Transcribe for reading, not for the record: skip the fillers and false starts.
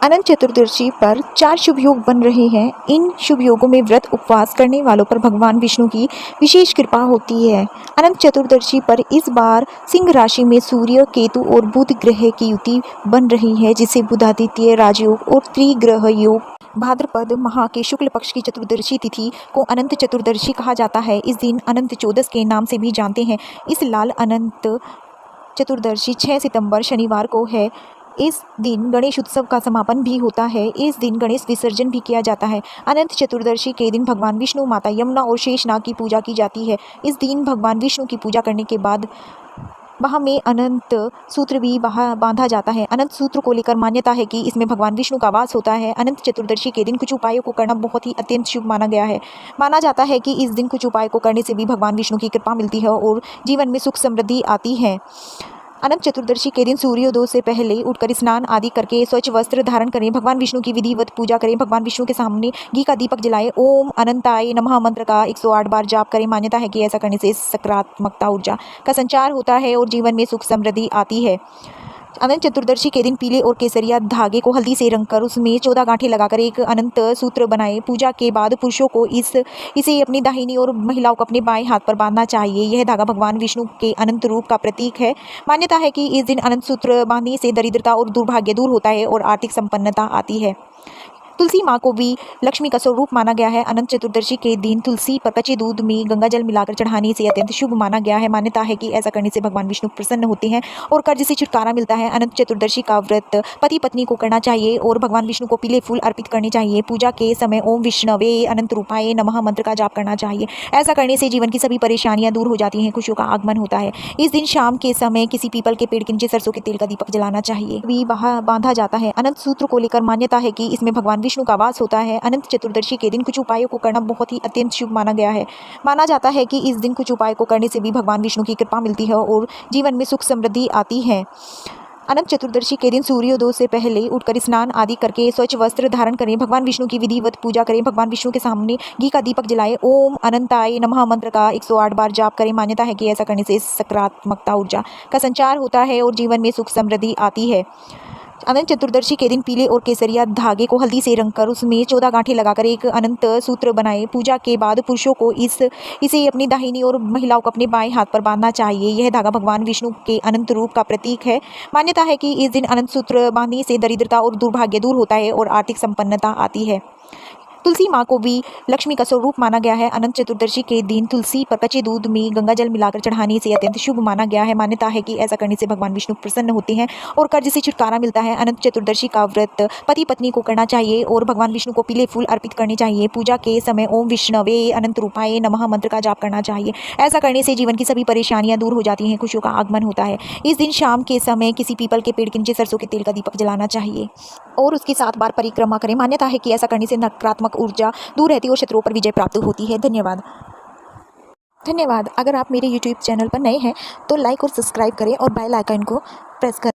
अनंत चतुर्दशी पर 4 शुभ योग बन रहे हैं। इन शुभ योगों में व्रत उपवास करने वालों पर भगवान विष्णु की विशेष कृपा होती है। अनंत चतुर्दशी पर इस बार सिंह राशि में सूर्य, केतु और बुध ग्रह की युति बन रही है, जिसे बुधादित्य राजयोग और त्रिग्रह योग। भाद्रपद माह के शुक्ल पक्ष की चतुर्दशी तिथि को अनंत चतुर्दशी कहा जाता है। इस दिन अनंत चौदस के नाम से भी जानते हैं। इस लाल अनंत चतुर्दशी 6 सितंबर शनिवार को है। इस दिन गणेश उत्सव का समापन भी होता है। इस दिन गणेश विसर्जन भी किया जाता है। अनंत चतुर्दशी के दिन भगवान विष्णु, माता यमुना और शेषनाग की पूजा की जाती है। इस दिन भगवान विष्णु की पूजा करने के बाद बाह में अनंत सूत्र भी बांधा जाता है। अनंत सूत्र को लेकर मान्यता है कि इसमें भगवान विष्णु का वास होता है। अनंत चतुर्दशी के दिन कुछ उपायों को करना बहुत ही अत्यंत शुभ माना गया है। माना जाता है कि इस दिन कुछ उपाय को करने से भी भगवान विष्णु की कृपा मिलती है और जीवन में सुख समृद्धि आती है। अनंत चतुर्दशी के दिन सूर्योदय से पहले उठकर स्नान आदि करके स्वच्छ वस्त्र धारण करें। भगवान विष्णु की विधिवत पूजा करें। भगवान विष्णु के सामने घी का दीपक जलाएं। ओम अनंताय नमः मंत्र का 108 बार जाप करें। मान्यता है कि ऐसा करने से सकारात्मकता ऊर्जा का संचार होता है और जीवन में सुख समृद्धि आती है। अनंत चतुर्दशी के दिन पीले और केसरिया धागे को हल्दी से रंगकर उसमें 14 गांठें लगाकर एक अनंत सूत्र बनाएं। पूजा के बाद पुरुषों को इसे अपनी दाहिनी और महिलाओं को अपने बाएं हाथ पर बांधना चाहिए। यह धागा भगवान विष्णु के अनंत रूप का प्रतीक है। मान्यता है कि इस दिन अनंत सूत्र बांधने से दरिद्रता और दुर्भाग्य दूर होता है और आर्थिक संपन्नता आती है। तुलसी माँ को भी लक्ष्मी का स्वरूप माना गया है। अनंत चतुर्दशी के दिन तुलसी पर कच्चे दूध में गंगा जल मिलाकर चढ़ाने से अत्यंत शुभ माना गया है। मान्यता है कि ऐसा करने से भगवान विष्णु प्रसन्न होते हैं और कर्ज से छुटकारा मिलता है। अनंत चतुर्दशी का व्रत पति पत्नी को करना चाहिए और भगवान विष्णु को पीले फूल अर्पित करने चाहिए। पूजा के समय ओम विष्णवे अनंत रूपाय नमः मंत्र का जाप करना चाहिए। ऐसा करने से जीवन की सभी परेशानियां दूर हो जाती हैं, खुशियों का आगमन होता है। इस दिन शाम के समय किसी पीपल के पेड़ के नीचे सरसों के तेल का दीपक जलाना चाहिए। भी बांधा जाता है। अनंत सूत्र को लेकर मान्यता है कि इसमें भगवान विष्णु का वास होता है। अनंत चतुर्दशी के दिन कुछ उपायों को करना बहुत ही अत्यंत शुभ माना गया है। माना जाता है कि इस दिन कुछ उपाय को करने से भी भगवान विष्णु की कृपा मिलती है और जीवन में सुख समृद्धि आती है। अनंत चतुर्दशी के दिन सूर्योदय से पहले उठकर स्नान आदि करके स्वच्छ वस्त्र धारण करें। भगवान विष्णु की विधिवत पूजा करें। भगवान विष्णु के सामने घी का दीपक जलाएं। ओम अनंताय नमः मंत्र का 108 बार जाप करें। मान्यता है कि ऐसा करने से सकारात्मकता ऊर्जा का संचार होता है और जीवन में सुख समृद्धि आती है। अनंत चतुर्दशी के दिन पीले और केसरिया धागे को हल्दी से रंगकर उसमें 14 गांठें लगाकर एक अनंत सूत्र बनाएं। पूजा के बाद पुरुषों को इसे अपनी दाहिनी और महिलाओं को अपने बाएं हाथ पर बांधना चाहिए। यह धागा भगवान विष्णु के अनंत रूप का प्रतीक है। मान्यता है कि इस दिन अनंत सूत्र बांधने से दरिद्रता और दुर्भाग्य दूर होता है और आर्थिक संपन्नता आती है। तुलसी माँ को भी लक्ष्मी का स्वरूप माना गया है। अनंत चतुर्दशी के दिन तुलसी पर कच्चे दूध में गंगा जल मिलाकर चढ़ाने से अत्यंत शुभ माना गया है। मान्यता है कि ऐसा करने से भगवान विष्णु प्रसन्न होते हैं और कर्ज से छुटकारा मिलता है। अनंत चतुर्दशी का व्रत पति पत्नी को करना चाहिए और भगवान विष्णु को पीले फूल अर्पित करने चाहिए। पूजा के समय ओम विष्णवे अनंत रूपाय नमः मंत्र का जाप करना चाहिए। ऐसा करने से जीवन की सभी परेशानियां दूर हो जाती हैं, खुशियों का आगमन होता है। इस दिन शाम के समय किसी पीपल के पेड़ के नीचे सरसों के तेल का दीपक जलाना चाहिए और उसकी 7 बार परिक्रमा करें। मान्यता है कि ऐसा करने से नकारात्मक ऊर्जा दूर रहती है और शत्रुओं पर विजय प्राप्त होती है। धन्यवाद। अगर आप मेरे YouTube चैनल पर नए हैं तो लाइक और सब्सक्राइब करें और बेल आइकन को प्रेस करें।